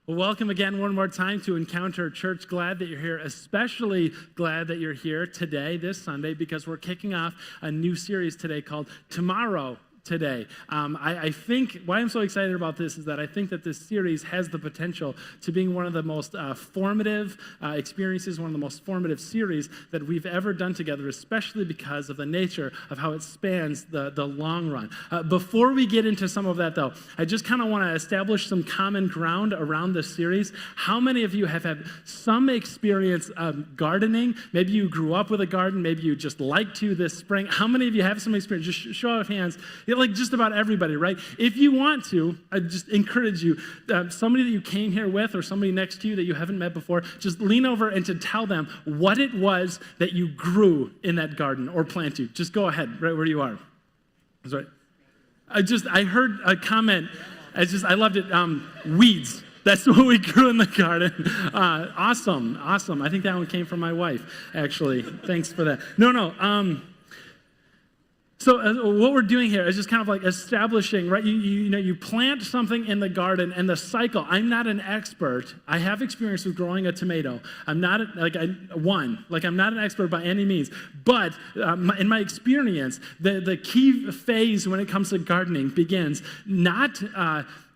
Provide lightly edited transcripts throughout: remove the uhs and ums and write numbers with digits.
Well, welcome again one more time to Encounter Church. Glad that you're here, especially glad that you're here today, this Sunday, because we're kicking off a new series today called Tomorrow Today. I think why I'm so excited about this is that I think that this series has the potential to being one of the most formative experiences, one of the most formative series that we've ever done together, especially because of the nature of how it spans the long run. Before we get into some of that, though, I just kind of want to establish some common ground around this series. How many of you have had some experience gardening? Maybe you grew up with a garden. Maybe you just like to this spring. How many of you have some experience? Just show of hands. Like just about everybody, right? If you want to, I just encourage you, somebody that you came here with or somebody next to you that you haven't met before, just lean over and to tell them what it was that you grew in that garden or planted. Just go ahead, right where you are. That's right. I heard a comment. I loved it. Weeds. That's what we grew in the garden. Awesome. I think that one came from my wife, actually. Thanks for that. No. So what we're doing here is just kind of like establishing, right? You plant something in the garden and the cycle. I'm not an expert. I have experience with growing a tomato. I'm not I'm not an expert by any means. But in my experience, the key phase when it comes to gardening begins not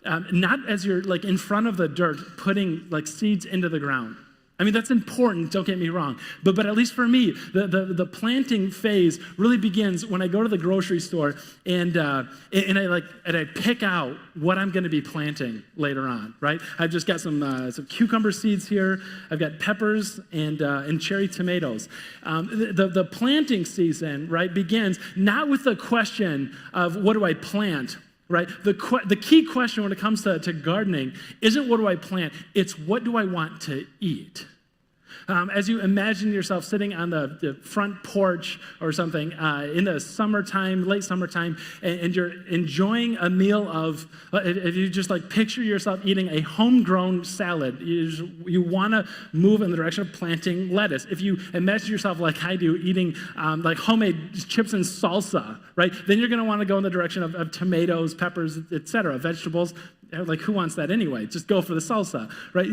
as you're like in front of the dirt putting like seeds into the ground. I mean, that's important, don't get me wrong. But at least for me, the planting phase really begins when I go to the grocery store and I pick out what I'm going to be planting later on, right? I've just got some cucumber seeds here. I've got peppers and cherry tomatoes. The planting season, right, begins not with the question of what do I plant, right? The key question when it comes to gardening isn't what do I plant, it's what do I want to eat. As you imagine yourself sitting on the front porch or something in the summertime, late summertime, and you're enjoying a meal of, if you just like picture yourself eating a homegrown salad, you want to move in the direction of planting lettuce. If you imagine yourself like I do eating like homemade chips and salsa, right, then you're going to want to go in the direction of tomatoes, peppers, etc., vegetables. Like, who wants that anyway? Just go for the salsa, right?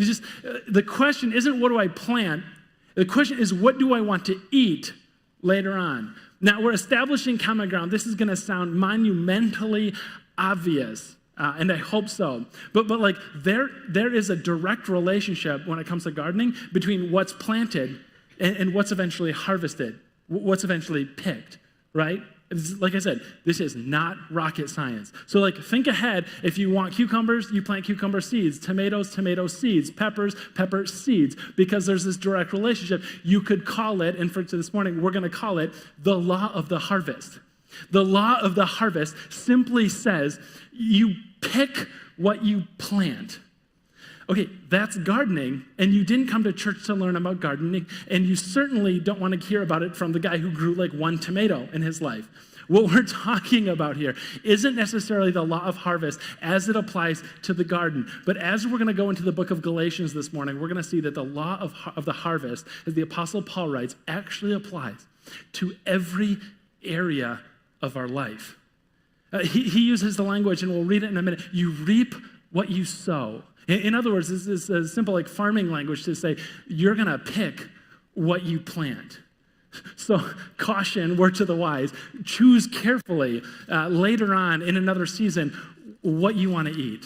The question isn't what do I plant? The question is what do I want to eat later on? Now, we're establishing common ground. This is going to sound monumentally obvious, and I hope so. But like, there is a direct relationship when it comes to gardening between what's planted and what's eventually harvested, what's eventually picked, right? Like I said, this is not rocket science. So like think ahead. If you want cucumbers, you plant cucumber seeds. Tomatoes, tomato seeds. Peppers, pepper seeds. Because there's this direct relationship. You could call it, and for this morning, we're going to call it the law of the harvest. The law of the harvest simply says you pick what you plant. Okay, that's gardening, and you didn't come to church to learn about gardening, and you certainly don't want to hear about it from the guy who grew like one tomato in his life. What we're talking about here isn't necessarily the law of harvest as it applies to the garden, but as we're going to go into the book of Galatians this morning, we're going to see that the law of the harvest, as the Apostle Paul writes, actually applies to every area of our life. He uses the language, and we'll read it in a minute, you reap what you sow. In other words, this is a simple like farming language to say you're going to pick what you plant. So caution, word to the wise, choose carefully later on in another season what you want to eat.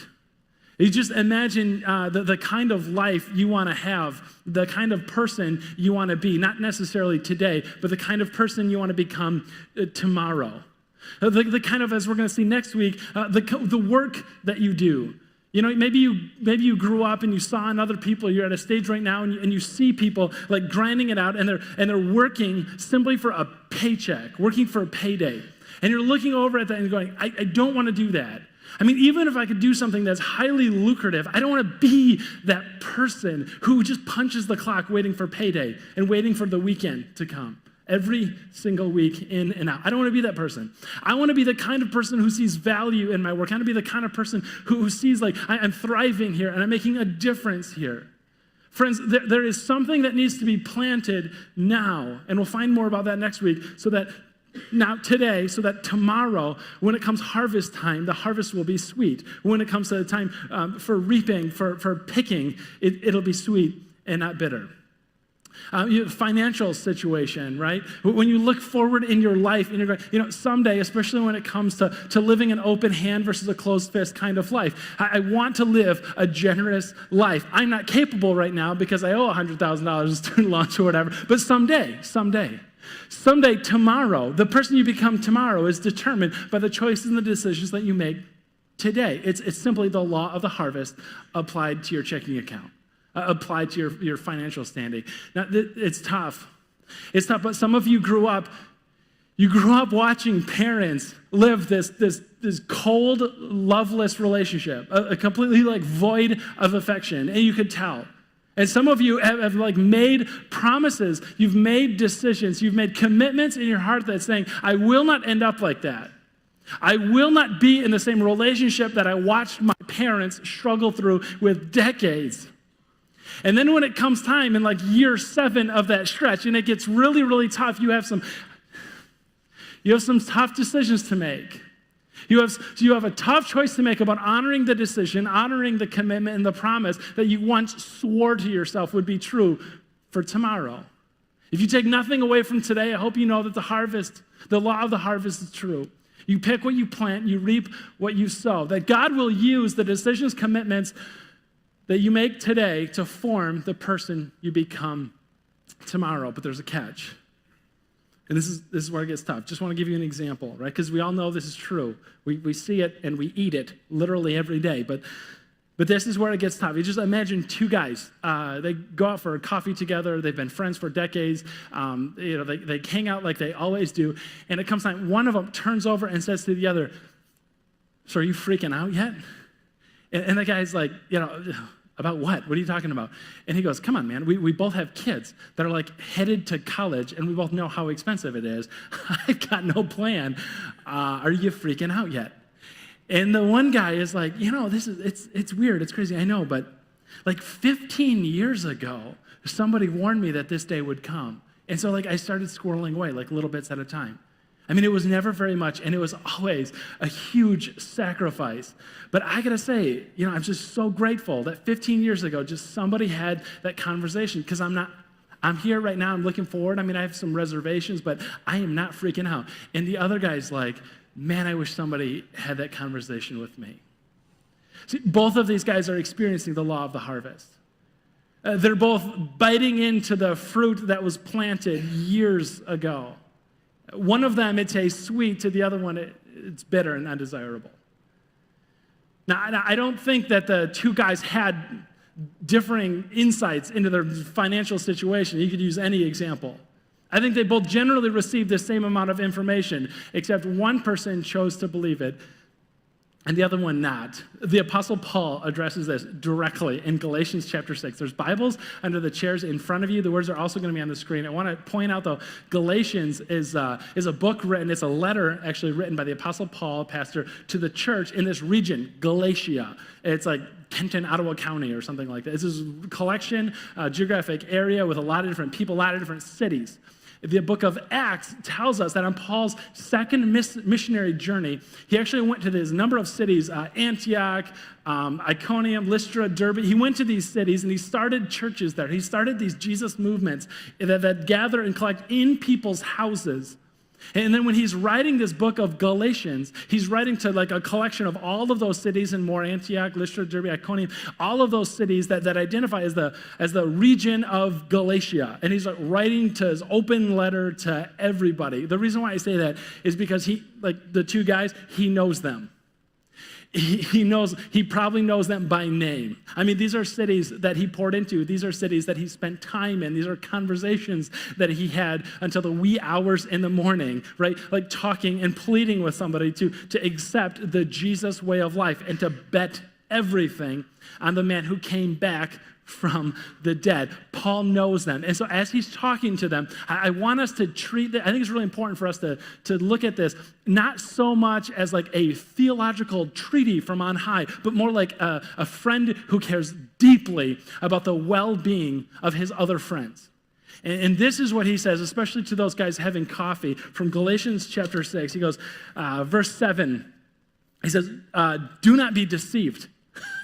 You just imagine the kind of life you want to have, the kind of person you want to be, not necessarily today, but the kind of person you want to become tomorrow. The kind of, as we're going to see next week, the work that you do. You know, maybe you grew up and you saw in other people, you're at a stage right now and you see people like grinding it out and they're working simply for a paycheck, working for a payday. And you're looking over at that and going, I don't want to do that. I mean, even if I could do something that's highly lucrative, I don't want to be that person who just punches the clock waiting for payday and waiting for the weekend to come. Every single week, in and out. I don't want to be that person. I want to be the kind of person who sees value in my work. I want to be the kind of person who sees like, I'm thriving here and I'm making a difference here. Friends, there is something that needs to be planted now, and we'll find more about that next week, so that now today, so that tomorrow, when it comes harvest time, the harvest will be sweet. When it comes to the time for reaping, for picking, it'll be sweet and not bitter. Financial situation, right? When you look forward in your life, and you're going, someday, especially when it comes to living an open hand versus a closed fist kind of life, I want to live a generous life. I'm not capable right now because I owe $100,000 in student loans or whatever, but someday, tomorrow, the person you become tomorrow is determined by the choices and the decisions that you make today. It's simply the law of the harvest applied to your checking account. Applied to your financial standing. Now, it's tough. It's tough, but some of you grew up watching parents live this cold, loveless relationship, a completely void of affection, and you could tell. And some of you have made promises, you've made decisions, you've made commitments in your heart that's saying, I will not end up like that. I will not be in the same relationship that I watched my parents struggle through with decades. And then when it comes time in year 7 of that stretch, and it gets really, really tough, you have some tough decisions to make. You have a tough choice to make about honoring the decision, honoring the commitment and the promise that you once swore to yourself would be true for tomorrow. If you take nothing away from today, I hope you know that the law of the harvest is true. You pick what you plant, you reap what you sow. That God will use the decisions, commitments that you make today to form the person you become tomorrow. But there's a catch. And this is where it gets tough. Just want to give you an example, right? Because we all know this is true. We see it and we eat it literally every day. But this is where it gets tough. You just imagine two guys. They go out for a coffee together. They've been friends for decades. They hang out like they always do. And it comes time, one of them turns over and says to the other, so are you freaking out yet? And the guy's like, about what? What are you talking about? And he goes, come on, man. We both have kids that are headed to college, and we both know how expensive it is. I've got no plan. Are you freaking out yet? And the one guy is like, it's weird. It's crazy. I know, but 15 years ago, somebody warned me that this day would come. And so I started squirreling away little bits at a time. I mean, it was never very much, and it was always a huge sacrifice. But I gotta say, I'm just so grateful that 15 years ago, just somebody had that conversation, because I'm here right now, I'm looking forward. I mean, I have some reservations, but I am not freaking out. And the other guy's like, man, I wish somebody had that conversation with me. See, both of these guys are experiencing the law of the harvest. They're both biting into the fruit that was planted years ago. One of them, it tastes sweet. To the other one, it's bitter and undesirable. Now, I don't think that the two guys had differing insights into their financial situation. You could use any example. I think they both generally received the same amount of information, except one person chose to believe it, and the other one not. The Apostle Paul addresses this directly in Galatians chapter 6. There's Bibles under the chairs in front of you. The words are also going to be on the screen. I want to point out, though, Galatians is a book written, it's a letter actually written by the Apostle Paul, pastor, to the church in this region, Galatia. It's Kenton, Ottawa County or something like that. It's this collection, geographic area with a lot of different people, a lot of different cities. The book of Acts tells us that on Paul's second missionary journey, he actually went to this number of cities, Antioch, Iconium, Lystra, Derbe. He went to these cities and he started churches there. He started these Jesus movements that gather and collect in people's houses. And then when he's writing this book of Galatians, he's writing to a collection of all of those cities and more, Antioch, Lystra, Derbe, Iconium, all of those cities that identify as the region of Galatia. And he's writing to his open letter to everybody. The reason why I say that is because the two guys, he knows them. He probably knows them by name. I mean, these are cities that he poured into. These are cities that he spent time in. These are conversations that he had until the wee hours in the morning, right? Talking and pleading with somebody to accept the Jesus way of life and to bet everything on the man who came back from the dead. Paul knows them. And so as he's talking to them, I want us to treat that. I think it's really important for us to look at this, not so much as a theological treaty from on high, but more like a friend who cares deeply about the well-being of his other friends. And this is what he says, especially to those guys having coffee, from Galatians chapter 6. He goes, verse 7, he says, do not be deceived.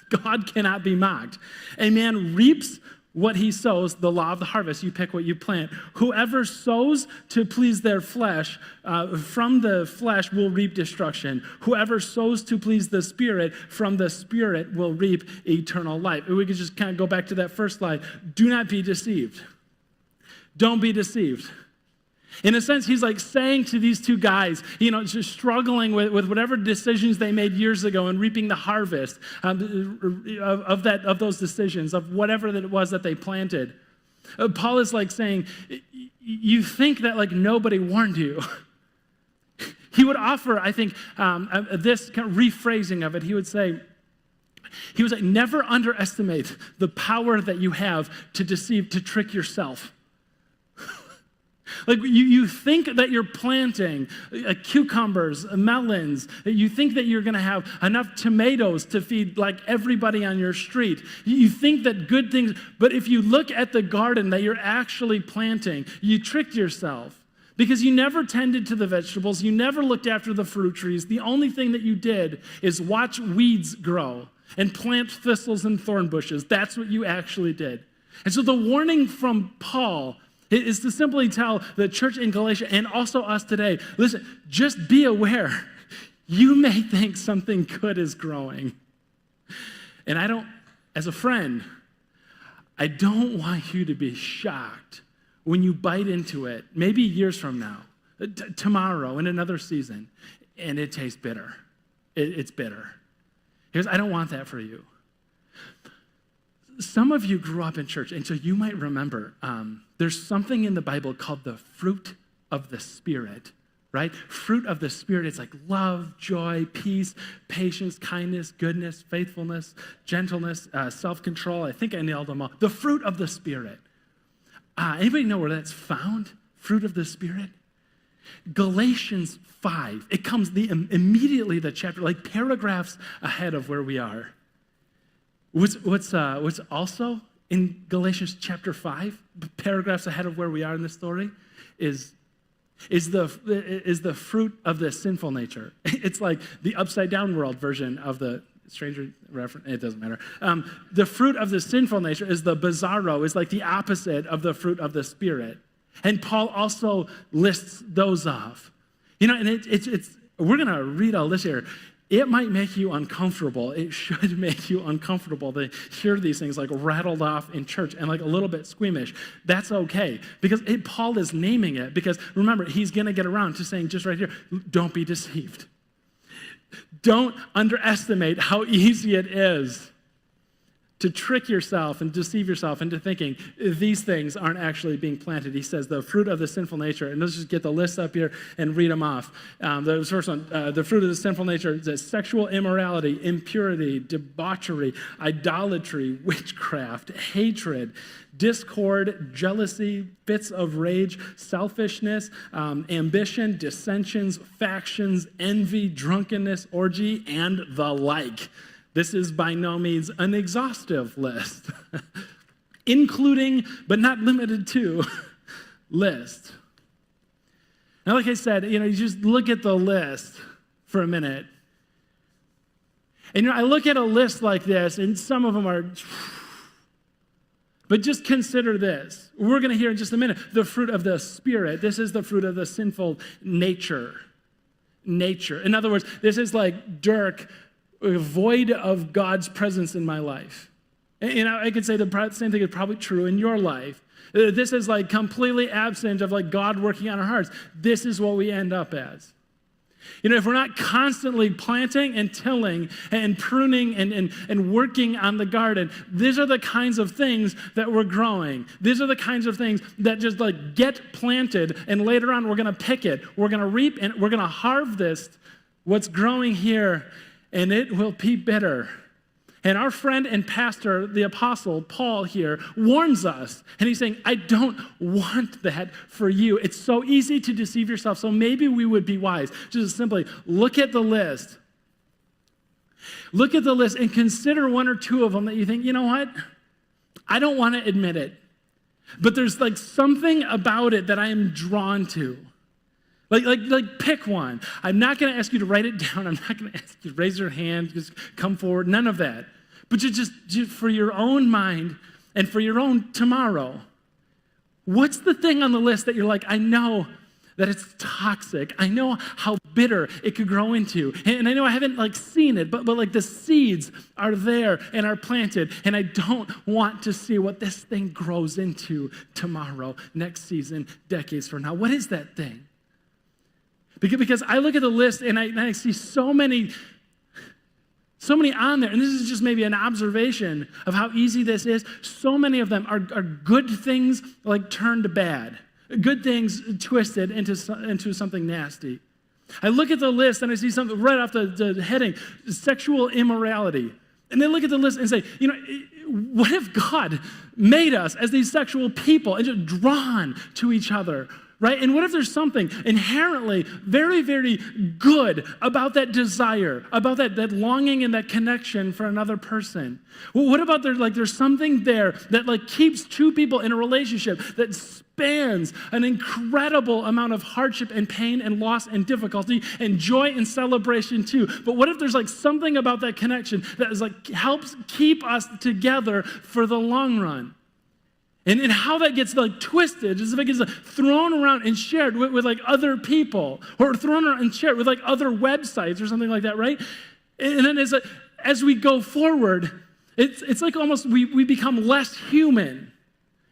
God cannot be mocked. A man reaps what he sows, the law of the harvest. You pick what you plant. Whoever sows to please their flesh, from the flesh will reap destruction. Whoever sows to please the Spirit, from the Spirit will reap eternal life. And we could just kind of go back to that first slide. Do not be deceived. Don't be deceived. In a sense, he's like saying to these two guys, just struggling with whatever decisions they made years ago and reaping the harvest of those decisions, of whatever that it was that they planted. Paul is like saying, you think that like nobody warned you. He would offer, I think, this kind of rephrasing of it. He would say, never underestimate the power that you have to deceive, to trick yourself. Like you think that you're planting cucumbers, melons, you think that you're going to have enough tomatoes to feed like everybody on your street. You think that good things, but if you look at the garden that you're actually planting, you tricked yourself because you never tended to the vegetables, you never looked after the fruit trees. The only thing that you did is watch weeds grow and plant thistles and thorn bushes. That's what you actually did. And so the warning from Paul is to simply tell the church in Galatia and also us today, listen, just be aware. You may think something good is growing. And as a friend, I don't want you to be shocked when you bite into it, maybe years from now, tomorrow, in another season, and it tastes bitter. It's bitter. Because I don't want that for you. Some of you grew up in church, and so you might remember there's something in the Bible called the fruit of the Spirit, right? Fruit of the Spirit, it's like love, joy, peace, patience, kindness, goodness, faithfulness, gentleness, self-control. I think I nailed them all. The fruit of the Spirit. Anybody know where that's found? Fruit of the Spirit? Galatians 5. It comes immediately the chapter, like paragraphs ahead of where we are. What's also in Galatians chapter 5, paragraphs ahead of where we are in this story, is the fruit of the sinful nature. It's like the upside down world version of the stranger reference. It doesn't matter. The fruit of the sinful nature is the bizarro, is like the opposite of the fruit of the Spirit. And Paul also lists those off. And we're going to read a list here. It might make you uncomfortable. It should make you uncomfortable to hear these things like rattled off in church and like a little bit squeamish. That's okay because Paul is naming it because remember, he's going to get around to saying just right here, don't be deceived. Don't underestimate how easy it is to trick yourself and deceive yourself into thinking these things aren't actually being planted. He says the fruit of the sinful nature, and let's just get the list up here and read them off. The first one, the fruit of the sinful nature is sexual immorality, impurity, debauchery, idolatry, witchcraft, hatred, discord, jealousy, fits of rage, selfishness, ambition, dissensions, factions, envy, drunkenness, orgy, and the like. This is by no means an exhaustive list, including, but not limited to, list. Now, like I said, you just look at the list for a minute. And I look at a list like this, and some of them are, but just consider this. We're going to hear in just a minute the fruit of the Spirit. This is the fruit of the sinful nature. In other words, this is like Dirk, void of God's presence in my life. I could say the same thing is probably true in your life. This is like completely absent of like God working on our hearts. This is what we end up as. If we're not constantly planting and tilling and pruning and working on the garden, these are the kinds of things that we're growing. These are the kinds of things that just like get planted and later on we're going to pick it. We're going to reap and we're going to harvest what's growing here, and it will be bitter. And our friend and pastor, the apostle Paul here, warns us. And he's saying, I don't want that for you. It's so easy to deceive yourself. So maybe we would be wise. Just simply look at the list. Look at the list and consider one or two of them that you think, you know what? I don't want to admit it. But there's like something about it that I am drawn to. Like pick one. I'm not going to ask you to write it down. I'm not going to ask you to raise your hand, just come forward, none of that. But just for your own mind and for your own tomorrow, what's the thing on the list that you're like, I know that it's toxic. I know how bitter it could grow into. And I know I haven't like seen it, but like the seeds are there and are planted. And I don't want to see what this thing grows into tomorrow, next season, decades from now. What is that thing? Because I look at the list and I see so many on there, and this is just maybe an observation of how easy this is. So many of them are good things like turned to bad, good things twisted into something nasty. I look at the list and I see something right off the heading, sexual immorality. And then look at the list and say, what if God made us as these sexual people and just drawn to each other? Right? And what if there's something inherently very, very good about that desire, about that longing and that connection for another person? Well, what about there's something there that keeps two people in a relationship that spans an incredible amount of hardship and pain and loss and difficulty and joy and celebration too? But what if there's something about that connection that is helps keep us together for the long run? And how that gets twisted is if it gets thrown around and shared with other people, or thrown around and shared with other websites or something like that, right? And then as we go forward, it's like almost we become less human.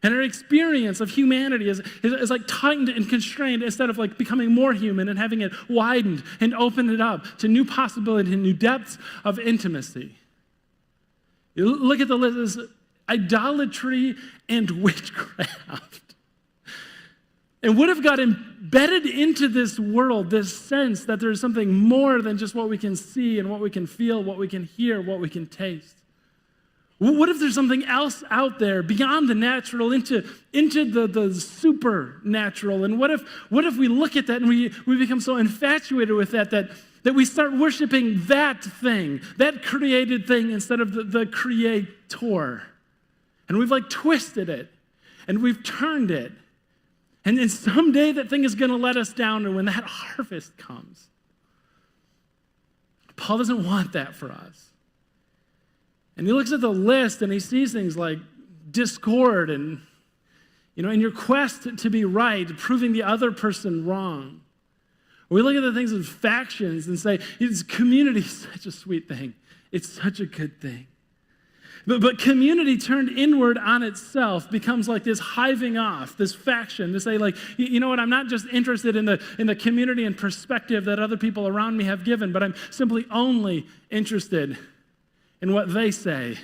And our experience of humanity is tightened and constrained instead of becoming more human and having it widened and opened it up to new possibilities and new depths of intimacy. You look at the list. Idolatry and witchcraft. And what if God embedded into this world this sense that there's something more than just what we can see and what we can feel, what we can hear, what we can taste? What if there's something else out there beyond the natural into the supernatural? And what if we look at that and we become so infatuated with that we start worshiping that thing, that created thing, instead of the creator? And we've twisted it, and we've turned it. And someday that thing is going to let us down, and when that harvest comes, Paul doesn't want that for us. And he looks at the list, and he sees things like discord and, in your quest to be right, proving the other person wrong. We look at the things of factions and say, community is such a sweet thing. It's such a good thing. But community turned inward on itself becomes this hiving off, this faction, to say you know what, I'm not just interested in the community and perspective that other people around me have given, but I'm simply only interested in what they say.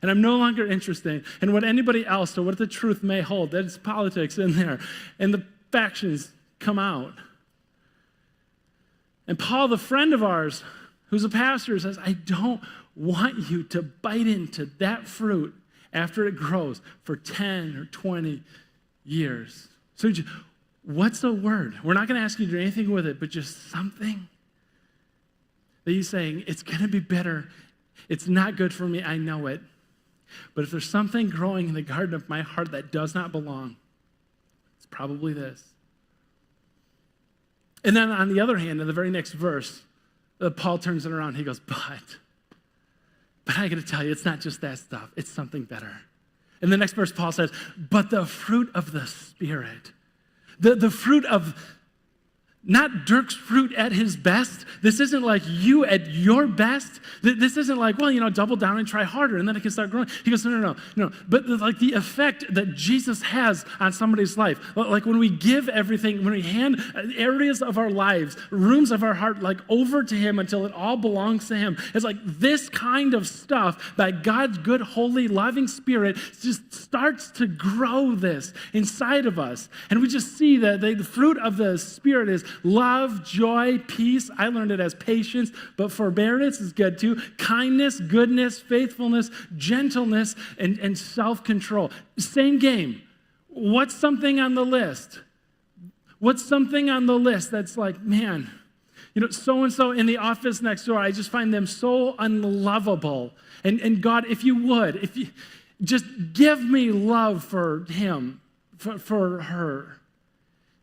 And I'm no longer interested in what anybody else or what the truth may hold. There's politics in there. And the factions come out. And Paul, the friend of ours, who's a pastor, says, I don't want you to bite into that fruit after it grows for 10 or 20 years. So what's a word? We're not going to ask you to do anything with it, but just something that he's saying, it's going to be bitter. It's not good for me. I know it. But if there's something growing in the garden of my heart that does not belong, it's probably this. And then on the other hand, in the very next verse, Paul turns it around. He goes, but I got to tell you, it's not just that stuff. It's something better. In the next verse, Paul says, but the fruit of the Spirit, the fruit of not Dirk's fruit at his best. This isn't you at your best. This isn't double down and try harder and then it can start growing. He goes, no. But the effect that Jesus has on somebody's life, when we give everything, when we hand areas of our lives, rooms of our heart, over to him until it all belongs to him. It's this kind of stuff by God's good, holy, loving Spirit just starts to grow this inside of us. And we just see that the fruit of the Spirit is love, joy, peace. I learned it as patience, but forbearance is good too. Kindness, goodness, faithfulness, gentleness, and self-control. Same game. What's something on the list? What's something on the list that's man, so-and-so in the office next door, I just find them so unlovable. And God, if you would, if you just give me love for him. for her.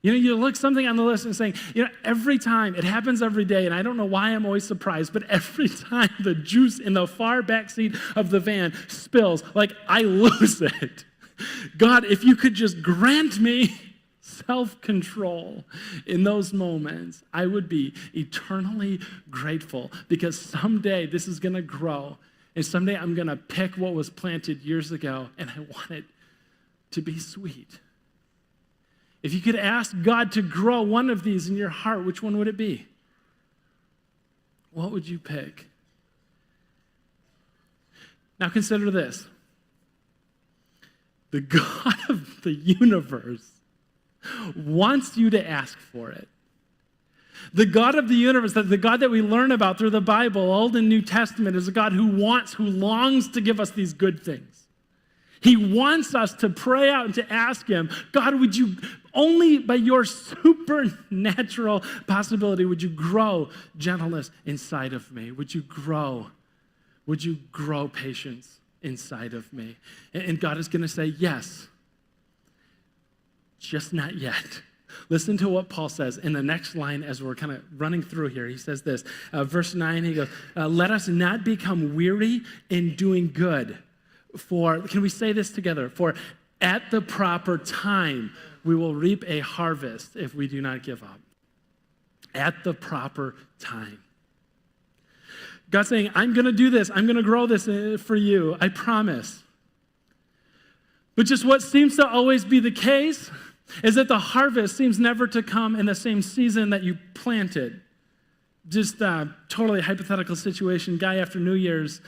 You look something on the list and saying, every time, it happens every day, and I don't know why I'm always surprised, but every time the juice in the far back seat of the van spills, like I lose it. God, if you could just grant me self-control in those moments, I would be eternally grateful, because someday this is going to grow, and someday I'm going to pick what was planted years ago, and I want it to be sweet. If you could ask God to grow one of these in your heart, which one would it be? What would you pick? Now consider this. The God of the universe wants you to ask for it. The God of the universe, the God that we learn about through the Bible, Old and New Testament, is a God who longs to give us these good things. He wants us to pray out and to ask him, God, would you, only by your supernatural possibility, would you grow gentleness inside of me? Would you grow patience inside of me? And God is going to say, yes, just not yet. Listen to what Paul says in the next line as we're kind of running through here. He says this, verse 9, he goes, let us not become weary in doing good. Can we say this together? For at the proper time, we will reap a harvest if we do not give up. At the proper time. God's saying, I'm going to do this. I'm going to grow this for you. I promise. But just what seems to always be the case is that the harvest seems never to come in the same season that you planted. Just a totally hypothetical situation. Guy after New Year's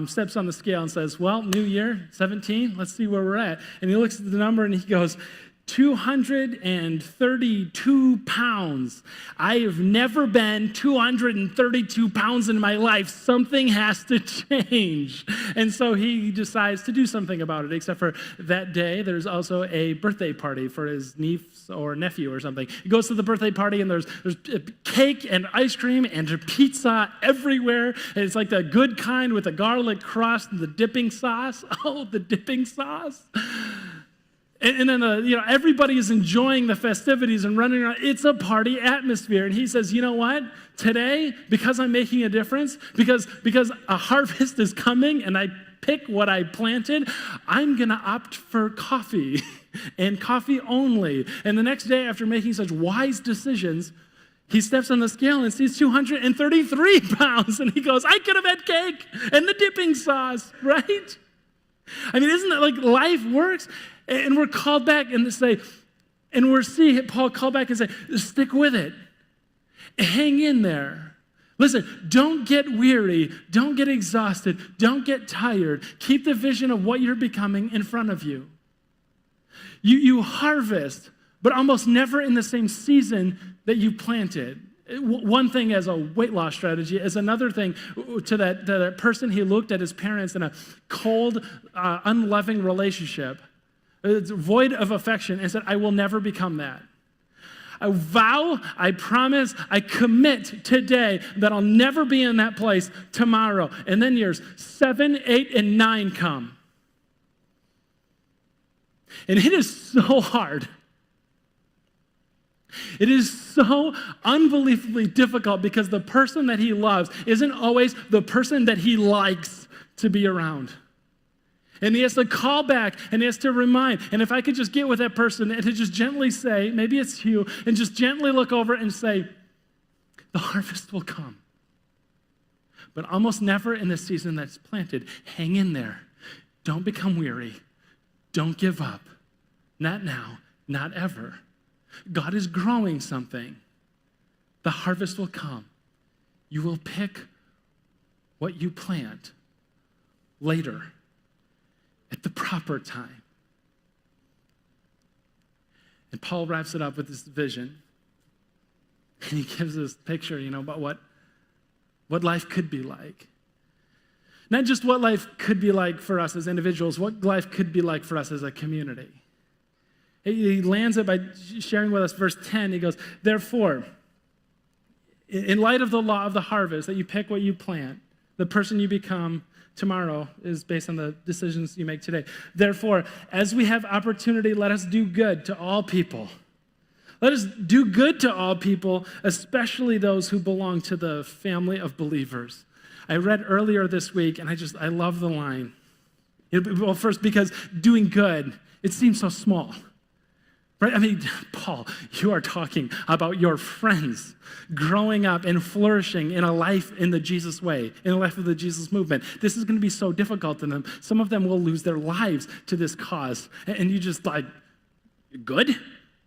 steps on the scale and says, well, New Year, 17, let's see where we're at. And he looks at the number and he goes, 232 pounds. I have never been 232 pounds in my life. Something has to change. And so he decides to do something about it, except for that day, there's also a birthday party for his niece or nephew or something. He goes to the birthday party, and there's cake and ice cream and pizza everywhere. And it's like the good kind with the garlic crust and the dipping sauce. Oh, the dipping sauce. And then, everybody is enjoying the festivities and running around. It's a party atmosphere. And he says, you know what? Today, because I'm making a difference, because a harvest is coming and I pick what I planted, I'm going to opt for coffee and coffee only. And the next day, after making such wise decisions, he steps on the scale and sees 233 pounds. And he goes, I could have had cake and the dipping sauce, right? I mean, isn't that like life works? And we're called back and say, and we're seeing Paul call back and say, stick with it. Hang in there. Listen, don't get weary. Don't get exhausted. Don't get tired. Keep the vision of what you're becoming in front of you. You harvest, but almost never in the same season that you planted. One thing as a weight loss strategy is another thing to that person. He looked at his parents in a cold, unloving relationship. It's void of affection, and said, I will never become that. I vow, I promise, I commit today that I'll never be in that place tomorrow. And then years 7, 8, and 9 come. And it is so hard. It is so unbelievably difficult because the person that he loves isn't always the person that he likes to be around. And he has to call back, and he has to remind. And if I could just get with that person and to just gently say, maybe it's you, and just gently look over and say, the harvest will come. But almost never in the season that's planted. Hang in there. Don't become weary. Don't give up. Not now, not ever. God is growing something. The harvest will come. You will pick what you plant later. At the proper time. And Paul wraps it up with this vision. And he gives this picture, about what life could be like. Not just what life could be like for us as individuals, what life could be like for us as a community. He lands it by sharing with us verse 10. He goes, therefore, in light of the law of the harvest, that you pick what you plant, The person you become tomorrow is based on the decisions you make today. Therefore, as we have opportunity, let us do good to all people. Let us do good to all people, especially those who belong to the family of believers. I read earlier this week, and I love the line. Well, first, because doing good, it seems so small. Right? I mean, Paul, you are talking about your friends growing up and flourishing in a life in the Jesus way, in a life of the Jesus movement. This is going to be so difficult to them. Some of them will lose their lives to this cause. And you just like, good?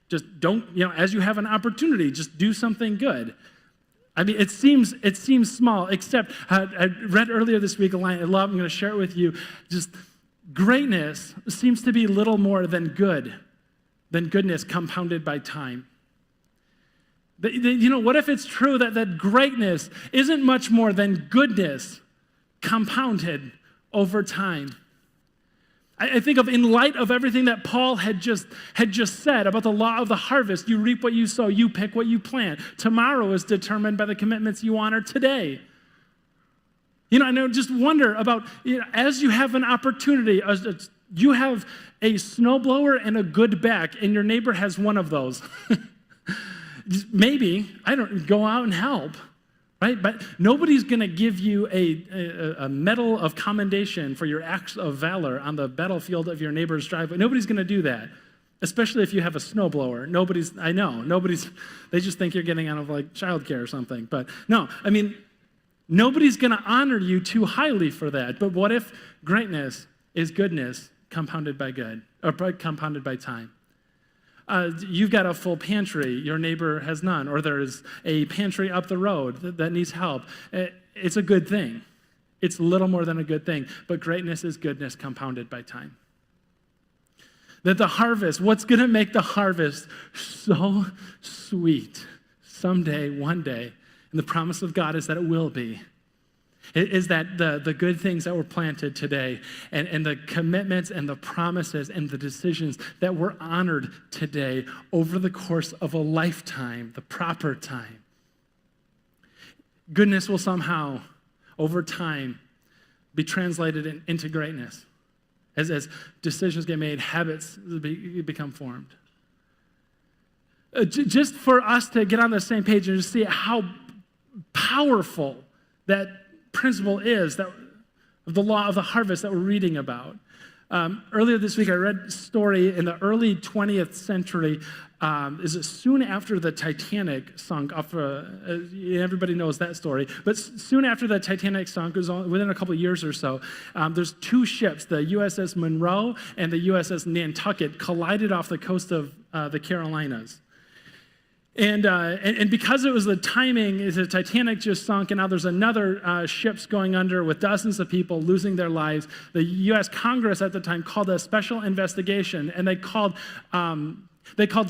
Just don't, as you have an opportunity, just do something good. I mean, it seems small, except I read earlier this week a line I love, I'm going to share it with you. Just greatness seems to be little more than goodness compounded by time. What if it's true that greatness isn't much more than goodness compounded over time? I think of, in light of everything that Paul had just said about the law of the harvest, you reap what you sow, you pick what you plant. Tomorrow is determined by the commitments you honor today. And I just wonder about, as you have an opportunity, you have a snowblower and a good back, and your neighbor has one of those. Maybe, go out and help. Right? But nobody's going to give you a medal of commendation for your acts of valor on the battlefield of your neighbor's driveway. Nobody's going to do that, especially if you have a snowblower. They just think you're getting out of like childcare or something. But no, nobody's going to honor you too highly for that. But what if greatness is goodness compounded by good, or compounded by time? You've got a full pantry, your neighbor has none, or there's a pantry up the road that needs help. It's a good thing. It's little more than a good thing, but greatness is goodness compounded by time. That the harvest, what's going to make the harvest so sweet someday, one day, and the promise of God is that it will be, is that the good things that were planted today and the commitments and the promises and the decisions that were honored today over the course of a lifetime, the proper time. Goodness will somehow, over time, be translated into greatness. As decisions get made, habits become formed. Just for us to get on the same page and just see how powerful that principle is that of the law of the harvest that we're reading about. Earlier this week, I read a story in the early 20th century. Is it soon after the Titanic sunk? Everybody knows that story. But soon after the Titanic sunk, it was within a couple of years or so, there's two ships, the USS Monroe and the USS Nantucket, collided off the coast of the Carolinas. And because it was the timing, the Titanic just sunk, and now there's another ships going under with dozens of people losing their lives. The U.S. Congress at the time called a special investigation, and they called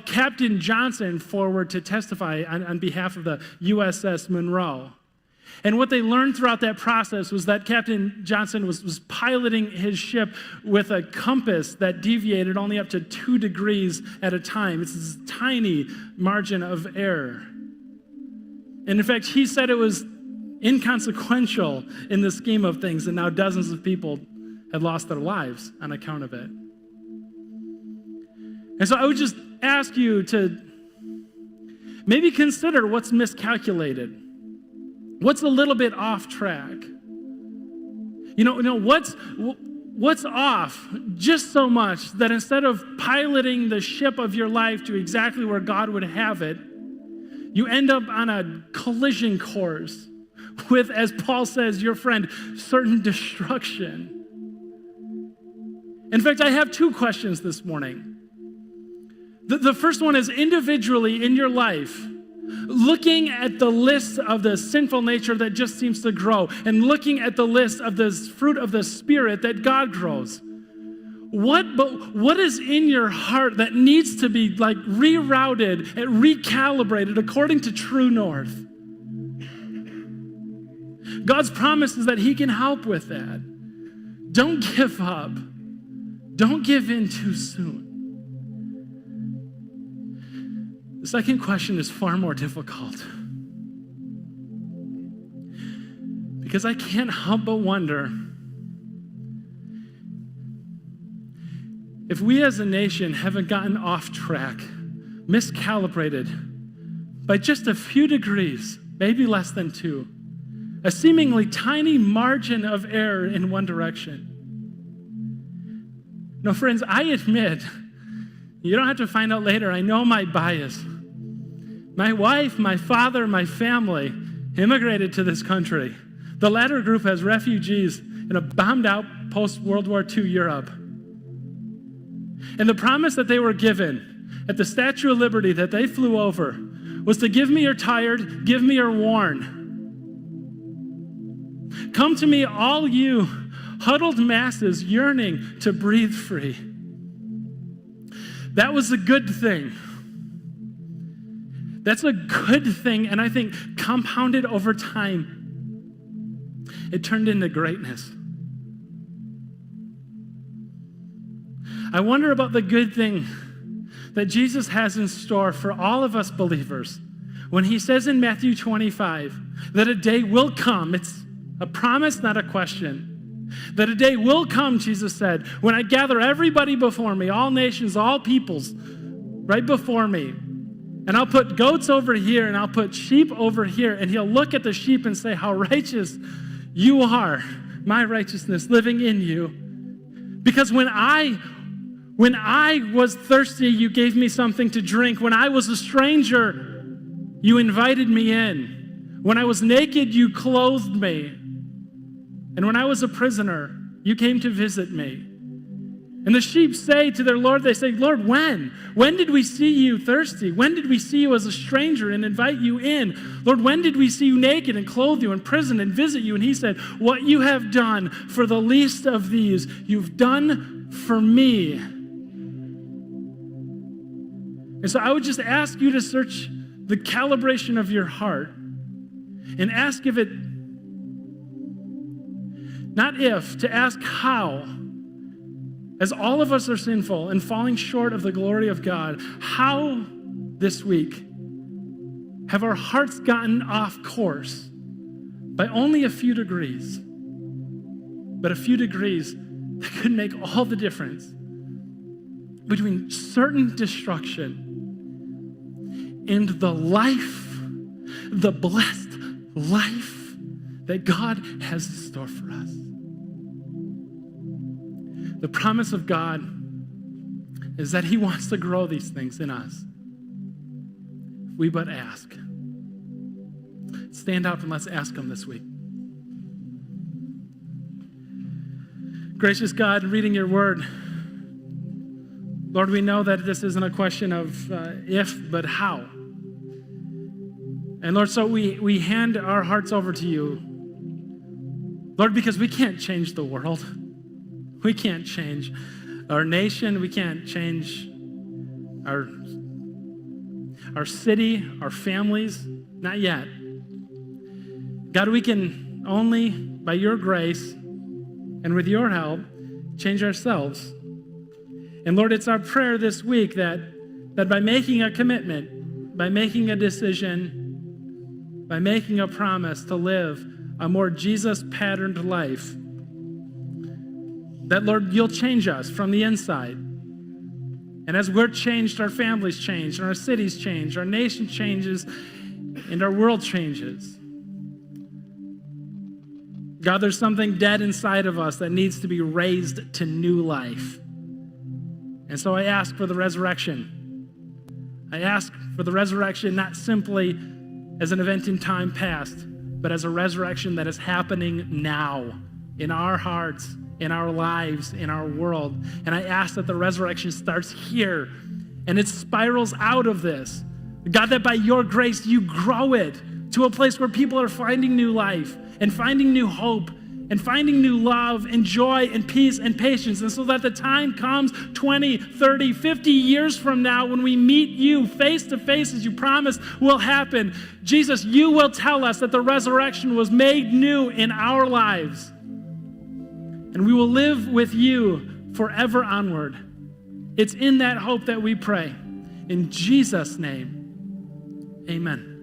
Captain Johnson forward to testify on behalf of the USS Monroe. And what they learned throughout that process was that Captain Johnson was piloting his ship with a compass that deviated only up to 2 degrees at a time. It's this tiny margin of error. And in fact, he said it was inconsequential in the scheme of things, and now dozens of people had lost their lives on account of it. And so I would just ask you to maybe consider what's miscalculated. What's a little bit off track? What's off just so much that instead of piloting the ship of your life to exactly where God would have it, you end up on a collision course with, as Paul says, your friend, certain destruction. In fact, I have 2 questions this morning. The first one is, individually in your life, looking at the list of the sinful nature that just seems to grow and looking at the list of the fruit of the Spirit that God grows, what is in your heart that needs to be like rerouted and recalibrated according to true north? God's promise is that He can help with that. Don't give up. Don't give in too soon. The second question is far more difficult. Because I can't help but wonder if we as a nation haven't gotten off track, miscalibrated by just a few degrees, maybe less than 2, a seemingly tiny margin of error in one direction. No, friends, I admit, you don't have to find out later, I know my bias. My wife, my father, my family immigrated to this country. The latter group as refugees in a bombed out post-World War II Europe. And the promise that they were given at the Statue of Liberty that they flew over was to give me your tired, give me your worn. Come to me, all you huddled masses yearning to breathe free. That was a good thing. That's a good thing, and I think compounded over time, it turned into greatness. I wonder about the good thing that Jesus has in store for all of us believers when he says in Matthew 25 that a day will come. It's a promise, not a question. That a day will come, Jesus said, when I gather everybody before me, all nations, all peoples, right before me. And I'll put goats over here and I'll put sheep over here. And he'll look at the sheep and say, how righteous you are, my righteousness living in you. Because when I was thirsty, you gave me something to drink. When I was a stranger, you invited me in. When I was naked, you clothed me. And when I was a prisoner, you came to visit me. And the sheep say to their Lord, they say, Lord, when? When did we see you thirsty? When did we see you as a stranger and invite you in? Lord, when did we see you naked and clothe you in prison and visit you? And he said, what you have done for the least of these, you've done for me. And so I would just ask you to search the calibration of your heart and ask if it, not if, to ask how. As all of us are sinful and falling short of the glory of God, how this week have our hearts gotten off course by only a few degrees, but a few degrees that could make all the difference between certain destruction and the life, the blessed life that God has in store for us. The promise of God is that he wants to grow these things in us. If we but ask. Stand up and let's ask him this week. Gracious God, reading your word, Lord, we know that this isn't a question of if, but how. And Lord, so we hand our hearts over to you, Lord, because we can't change the world. We can't change our nation. We can't change our city, our families. Not yet. God, we can only, by your grace and with your help, change ourselves. And Lord, it's our prayer this week that by making a commitment, by making a decision, by making a promise to live a more Jesus-patterned life, that, Lord, you'll change us from the inside. And as we're changed, our families change, and our cities change, our nation changes, and our world changes. God, there's something dead inside of us that needs to be raised to new life. And so I ask for the resurrection. I ask for the resurrection not simply as an event in time past, but as a resurrection that is happening now in our hearts, in our lives, in our world. And I ask that the resurrection starts here and it spirals out of this. God, that by your grace, you grow it to a place where people are finding new life and finding new hope and finding new love and joy and peace and patience. And so that the time comes 20, 30, 50 years from now when we meet you face to face as you promised will happen. Jesus, you will tell us that the resurrection was made new in our lives. And we will live with you forever onward. It's in that hope that we pray. In Jesus' name, amen.